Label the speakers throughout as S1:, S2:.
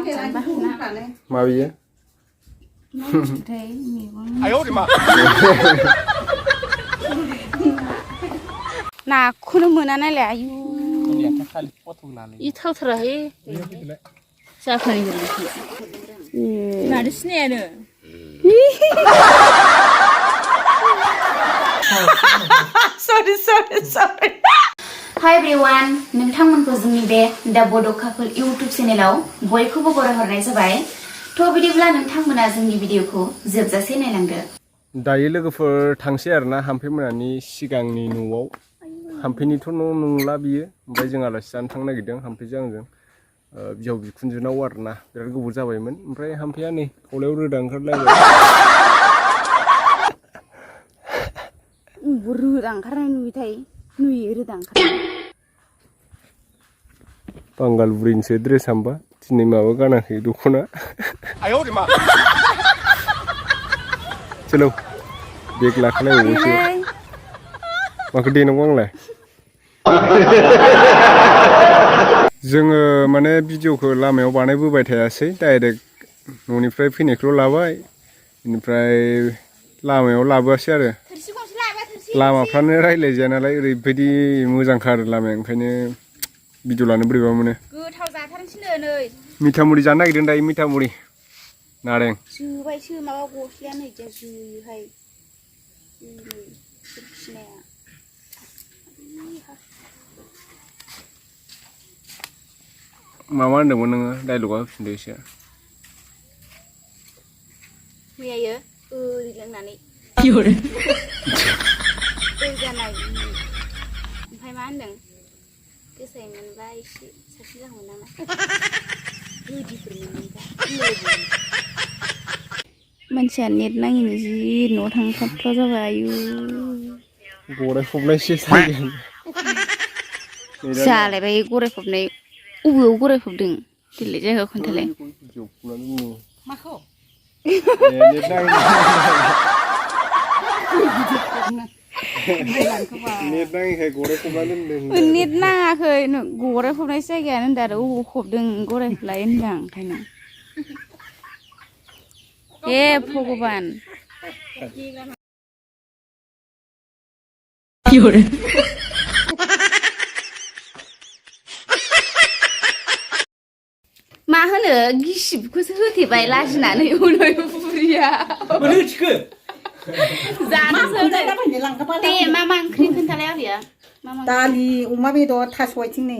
S1: मा बियो
S2: नाखौनो मोना नालाय आयु इथावथाराहाय जाखानि मानो सिनायानो sorry Hi everyone नोंथांमोनखौ जोंनि बे दा बड' कापोल इउट्युब चेनेलाव बयखौबो बरायहरनाय जाबाय थ' बिदिब्ला नोंथांमोना जोंनि भिडिअखौ जोबजासे नायलांदो
S1: दायो लोगोफोर थांसै आरोना हाम्फे मोनानि सिगांनि न'आव हाम्फेनिथ' न' नंला बियो ओमफ्राय जों आलासि जानो थांनो नागिरदों हाम्फेजों आंजों बिहाव बिखुनजोनाव आरोना बिराद गोबाव जाबायमोन ओमफ्राय हाम्फेया नै खावलायाव रोदा ओंखारलायबाय
S2: रोदा ओंखारनाय नुयोथाय नुयो रोदा ओंखारनाय
S1: बांगाल बुरैनिसो ड्रेस हामबा दिनै माबा गानाखै दख'ना चलो बेग लाखालायबावनोसै माखौ देनांगौ आंलाय जोङो माने भिडिअखौ लामायाव बानायबोबाय थायासै डाइरेक्ट न'निफ्राय फैनायखौल' लाबाय बेनिफ्राय लामायाव लाबोआसै आरो लामाफ्रानो रायज्लायजाया नालाय ओरैबायदि मोजांखा आरो लामाया ओंखायनो भिडिअ लानो बोरैबा मोनो
S2: गोथाव जाथारनोसैनो नै
S1: मिथामुरि जानो नागिरदों दायो मिथामुरि नारें
S2: जोबायसो माबा गस्लाया नै जोयोहाय फिनाया
S1: मा होनदोंमोन नोङो डायलगा होफिनदो एसे
S2: मैयायो ओरै लोंनानै जानाय ओमफ्राय मा होनदों गोसाय मोनबा एसे साबसिन जागौमोन नामा गोदिफोर मोनोबा मानसिया नेट नाङिनि जि न'आव थांथावथाव जाबाय आयु
S1: गराय फबनायसो
S2: जालायबाय गराय फबनाय अबेयाव गराय फबदों दिल्ली जायगायाव खोन्थालाय माखौ नेट नाङाखै गराय फबनाय जायगायानो होनदों आरो अबाव फबदों गराय फबलाय होनदां ओंखायनो हे भगबान मा होनो गिसिबखौसो होथेबाय लाजिनानै उनाव बुरिया दे मा ओंख्रि खोन्थालाय आबैया
S3: दालि अमा बेदर थास' आथिंनि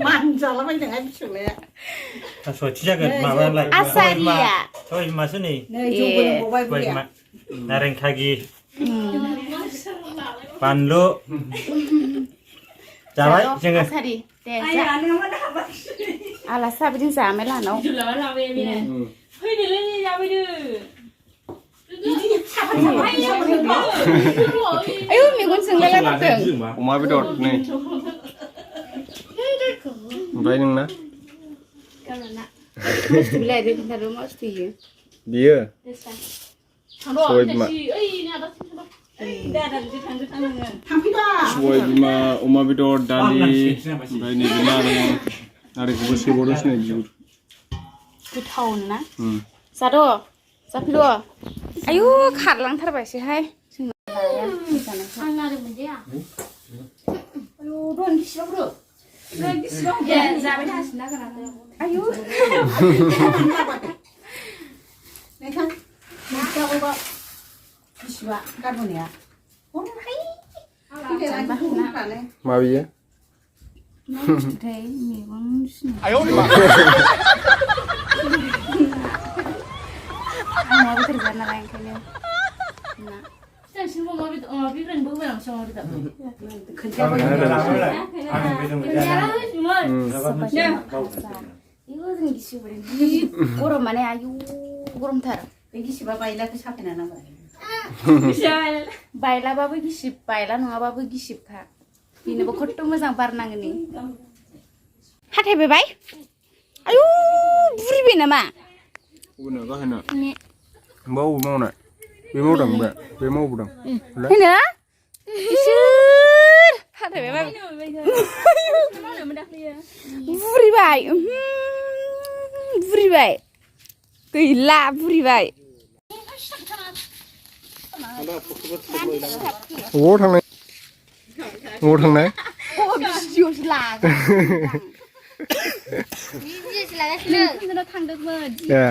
S3: मानजालाबायदोंहाय फिसौलाया
S4: थास' आथिं जागोन माबालाय
S2: आसारिया
S4: सबाय बिमासो नै
S3: जौबो लोंबावबाय बुरैया
S4: नारें खागि बानलु जाबाय जोङो
S2: आसारि दे आलासि जाबैदों जामाय लानाव आयौ मेगन जोंलायलायदों
S1: अमा बेदर नै ओमफ्राय नोंना
S2: बिलाइ बे खोन्थादो मा बुस्थु
S1: बियो सबाय बिमा सबाय बिमा अमा बेदर दालि ओमफ्राय नैबे नारेंखौबो सेबावदोंसो नै बिगुर
S2: गोथाव ना जाद' जाफैद' आयु खारलांथारबायसोहाय जाबाय थासिनो आयु
S1: मा बियो
S2: गरम माने आयु गरमथार
S3: गिसिबा बायलाखौ साफायना नांबाय
S2: बायलाबाबो गिसिब बायला नङाबाबो गिसिबखा बेनोबो खथ्थ' मोजां बार नाङोनि हाथायबाय आयु बुरिबाय नामा
S1: गाहायना होमबा अबे मावनाय बे मावदों बे मावबोदों
S2: होनो इसोर
S5: खाथायबाय बुरिबाय बुरिबाय गैला बुरिबाय
S1: अबाव थांनाय अबाव थांनाय
S5: भिडिअसो लागासिनो थांदोंमोन
S1: ए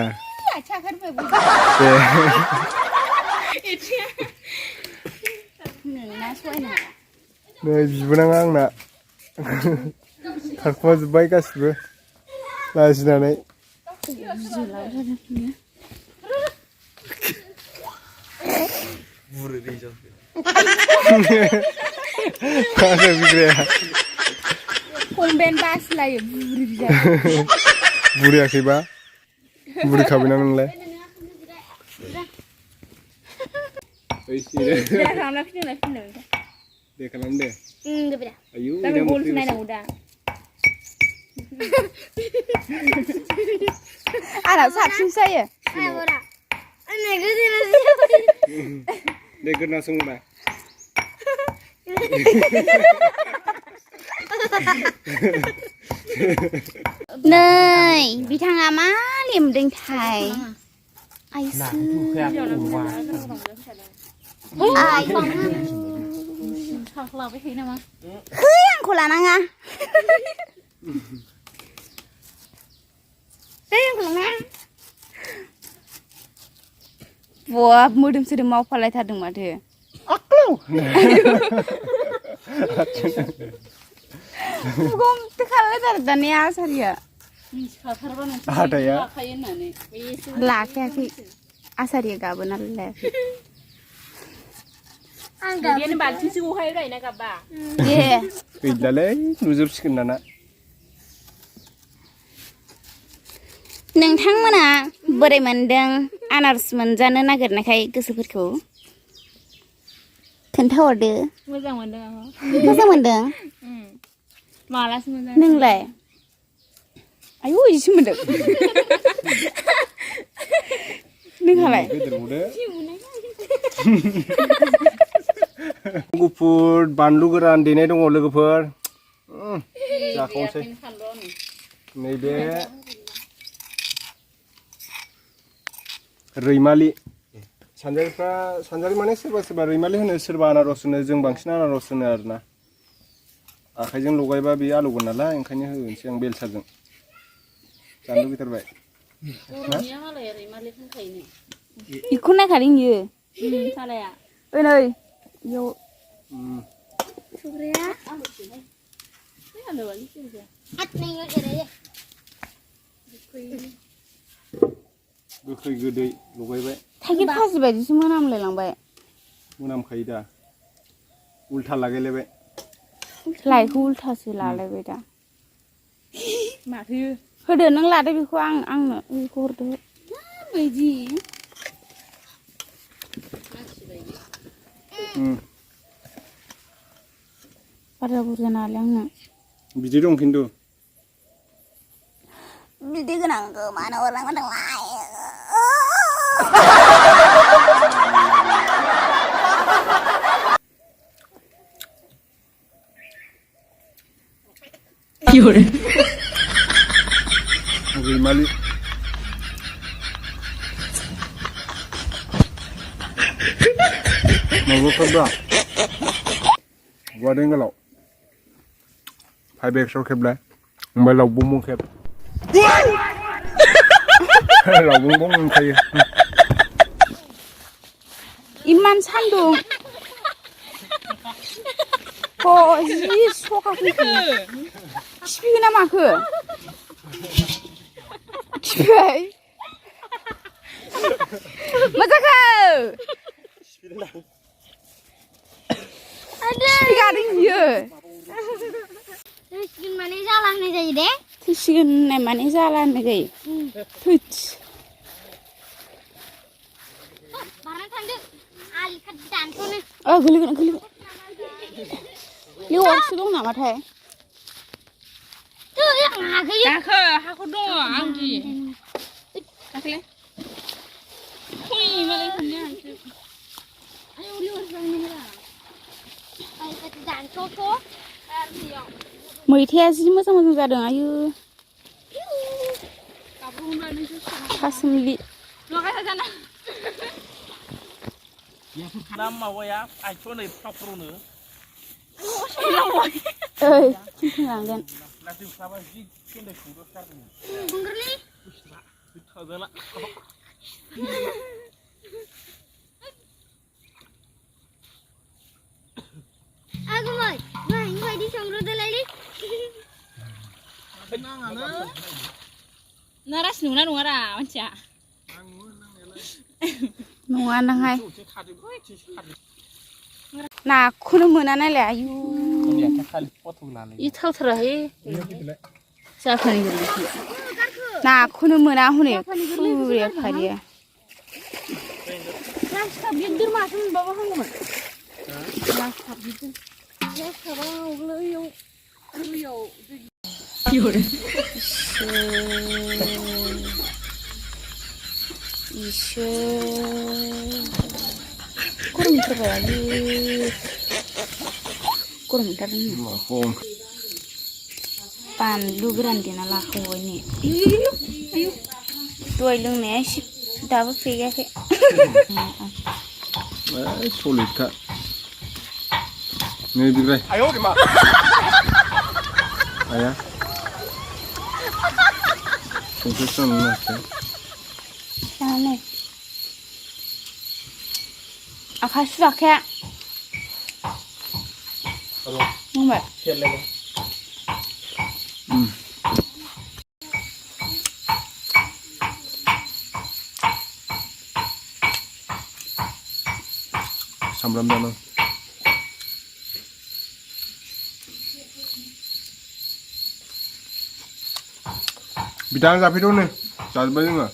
S5: आथिं आखाइनिफ्राय नोंना सहायनो हाया
S1: नै बिबोनाङा आंना खारखुमाजोब्बाय गासिबो लाजिनानै मानो बिग्राया
S5: कनभेन्ट बासिलायो बुरि बिजाय
S1: बुरियाखैबा बुरिखाबायना नोंलाय दे खालाम दे आयु
S5: नायनांगौ दा आंनाव साबसिनसो जायो
S1: दे खोनासंलाय
S5: नै बिथाङा मा लेमदोंथाय आइसो है आंखौ लानाङा बब मोदोम सोदोम मावफालायथारदों माथो गमते खालायथारो दानिया आसारिया
S1: हाथाया
S5: लाखायाखै आसारिया गाबो नालाय लायाखै
S1: गैलालै नुजोबसिगोन दाना
S5: नोंथांमोना बोरै मोनदों आनारस मोनजानो नागिरनायखाय गोसोफोरखौ खोन्थाहरदो
S6: मोजां मोनदों आं
S5: मोजां मोनदों
S6: मालासो मोजां
S5: नोंलाय आयु इदिसो मोनदों नोंहालाय
S1: गुफुर बानलु गोरान देनाय दङ लोगोफोर जाखावसै नैबे रैमालि सानजारि माने सोरबा सोरबा रैमालि होनो सोरबा आनारस होनो जों बांसिन आनारस होनो आरोना आखाइजों लगायबा बे आलौगोन नालाय ओंखायनो होनोसै आं बेलसाजों जानो लुगैथारबाय
S5: इखौ नायखादों इयो
S6: सालाया
S5: नै इयाव
S1: गोखै गोदै लगायबाय
S5: थाइगिर खाजि बायदिसो मोनामलायलांबाय
S1: मोनामखायो दा उल्था लागायलायबाय
S5: लाइखौ उल्थासो लालायबाय दा
S6: माथो
S5: होदो नों लादो बेखौ आंनो बेखौ हरदो
S6: बायदि
S5: बारा बुरजा नालाय आंनो
S1: बिदि दं खिन्थु
S5: बिदि गोनांखौ मानो हरनांगौ नोंलाय
S1: रैमालि माबाफोरब्रा गुवारै गोलाव 5x खेबलाय ओमफ्राय लावबुं खेब लावबुं मोनखायो
S5: इमान सान्दुं जि सखाखौ खिफिगोन ना माखो खिफिबाय मोजांखौ खिफिगादों बियो
S7: थैसिगोन माने जाला होननाय जायो दे
S5: थैसिगोन होननाय माने जाला होननाय जायो थैस
S7: बारना थांदो आलि खाथि दानथ'नो
S5: गोलैगोन लेवारसो दं नामाथाय
S6: दाखो हाखर दङ आंगि दाखोले मालाय
S7: kata dan koko.
S5: मैथाया जि मोजां मोजां जादों आयु थासुमलि
S8: Nam माबाया आइथ'नै पाप्रनो
S5: ओइ थिंलांगोन
S8: लासै साबा जि केन्दाय खुंदो सारनो
S7: Bungerli.
S8: थाजाला
S7: Aku mau. Wah, di sangro dalali.
S6: नारास नुना नङारा मानसिया
S5: नङा नांहाय नाखौनो मोना नालाय आयु इथावथाराहाय जाखानि नाखौनो मोना हनै फुरिया फारिया
S6: नास्टाब गिदिर माथो मोनबाबो हामगौमोन नास्टाब गिदिर नास्टाबा आवगोलाव दैयाव
S5: गरमथारबाय आयु गरमथार बानलु गोरान देना लाखांबाय नै दहाय लोंनाया एसे दाबो फेगाखै
S1: सलिडखा नै बिग्राय आया संख्रि स्रां नाखै
S5: जानानै आखाइ सुवाखै बुंबाय
S1: सामब्राम दानो बिदां जाफैदो नै जाजोब्बाय जोङो